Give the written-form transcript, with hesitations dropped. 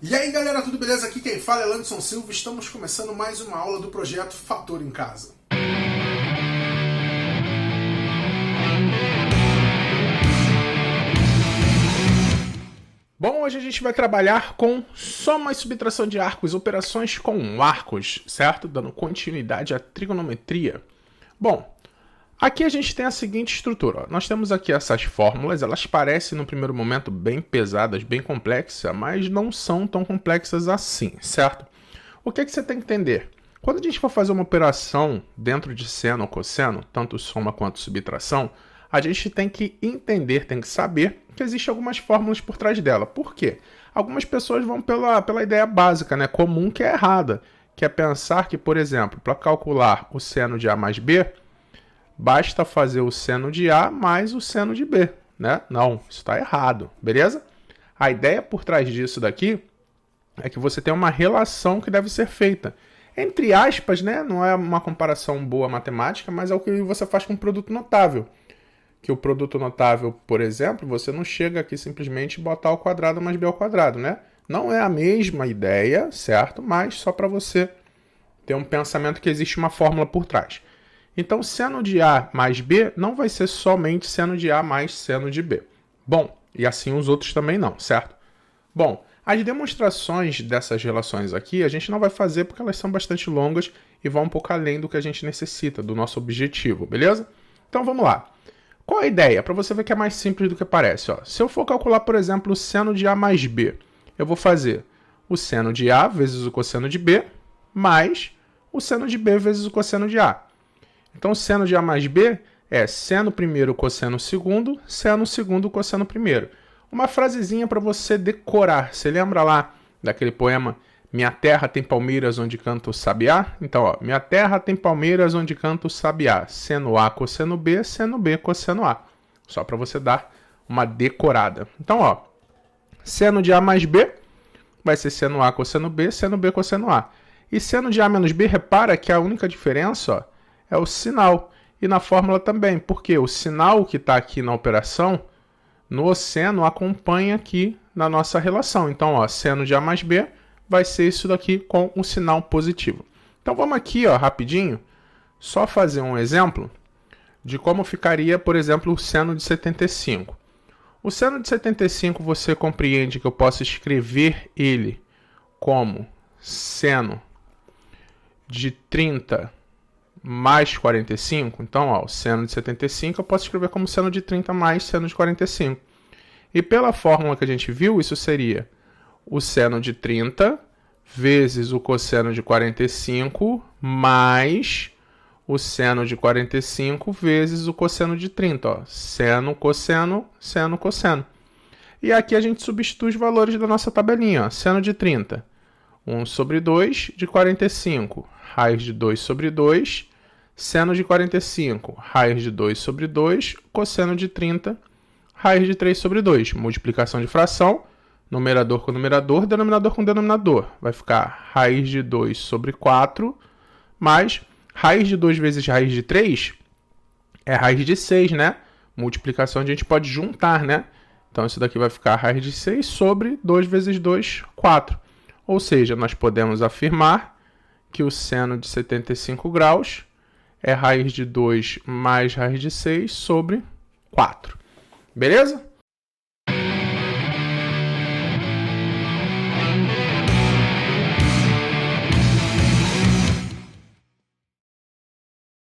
E aí galera, tudo beleza? Aqui quem fala é Landerson Silva. Estamos começando mais uma aula do projeto Fator em Casa. Bom, hoje a gente vai trabalhar com soma e subtração de arcos, operações com arcos, certo? Dando continuidade à trigonometria. Bom, aqui a gente tem a seguinte estrutura. Ó. Nós temos aqui essas fórmulas, elas parecem no primeiro momento bem pesadas, bem complexas, mas não são tão complexas assim, certo? O que você tem que entender? Quando a gente for fazer uma operação dentro de seno ou cosseno, tanto soma quanto subtração, a gente tem que entender, tem que saber que existem algumas fórmulas por trás dela. Por quê? Algumas pessoas vão pela ideia básica, né, comum, que é errada, que é pensar que, por exemplo, para calcular o seno de A mais B, basta fazer o seno de A mais o seno de B, né? Não, isso está errado, beleza? A ideia por trás disso daqui é que você tem uma relação que deve ser feita. Entre aspas, né? Não é uma comparação boa matemática, mas é o que você faz com um produto notável. Que o produto notável, por exemplo, você não chega aqui simplesmente botar ao quadrado mais b ao quadrado, né? Não é a mesma ideia, certo? Mas só para você ter um pensamento que existe uma fórmula por trás. Então, seno de A mais B não vai ser somente seno de A mais seno de B. Bom, e assim os outros também não, certo? Bom, as demonstrações dessas relações aqui a gente não vai fazer porque elas são bastante longas e vão um pouco além do que a gente necessita, do nosso objetivo, beleza? Então vamos lá. Qual a ideia? Para você ver que é mais simples do que parece. Ó. Se eu for calcular, por exemplo, o seno de A mais B, eu vou fazer o seno de A vezes o cosseno de B, mais o seno de B vezes o cosseno de A. Então, seno de A mais B é seno primeiro, cosseno segundo, cosseno primeiro. Uma frasezinha para você decorar. Você lembra lá daquele poema Minha terra tem palmeiras onde canta o sabiá? Então, ó, minha terra tem palmeiras onde canta o sabiá. Seno A, cosseno B, cosseno A. Só para você dar uma decorada. Então, ó, seno de A mais B vai ser seno A, cosseno B, cosseno A. E seno de A menos B, repara que a única diferença, ó, é o sinal. E na fórmula também, porque o sinal que está aqui na operação, no seno, acompanha aqui na nossa relação. Então, ó, seno de A mais B vai ser isso daqui com um sinal positivo. Então, vamos aqui, ó, rapidinho, só fazer um exemplo de como ficaria, por exemplo, o seno de 75. O seno de 75, você compreende que eu posso escrever ele como seno de 30 mais 45. Então, ó, o seno de 75 eu posso escrever como seno de 30 mais seno de 45. E pela fórmula que a gente viu, isso seria o seno de 30 vezes o cosseno de 45 mais o seno de 45 vezes o cosseno de 30. Ó. Seno, cosseno, seno, cosseno. E aqui a gente substitui os valores da nossa tabelinha. Ó. Seno de 30, 1 sobre 2 de 45, raiz de 2 sobre 2, seno de 45, raiz de 2 sobre 2, cosseno de 30, raiz de 3 sobre 2. Multiplicação de fração, numerador com numerador, denominador com denominador. Vai ficar raiz de 2 sobre 4, mais raiz de 2 vezes raiz de 3 é raiz de 6, né? Multiplicação a gente pode juntar, né? Então isso daqui vai ficar raiz de 6 sobre 2 vezes 2, 4. Ou seja, nós podemos afirmar que o seno de 75 graus é raiz de 2 mais raiz de 6 sobre 4. Beleza?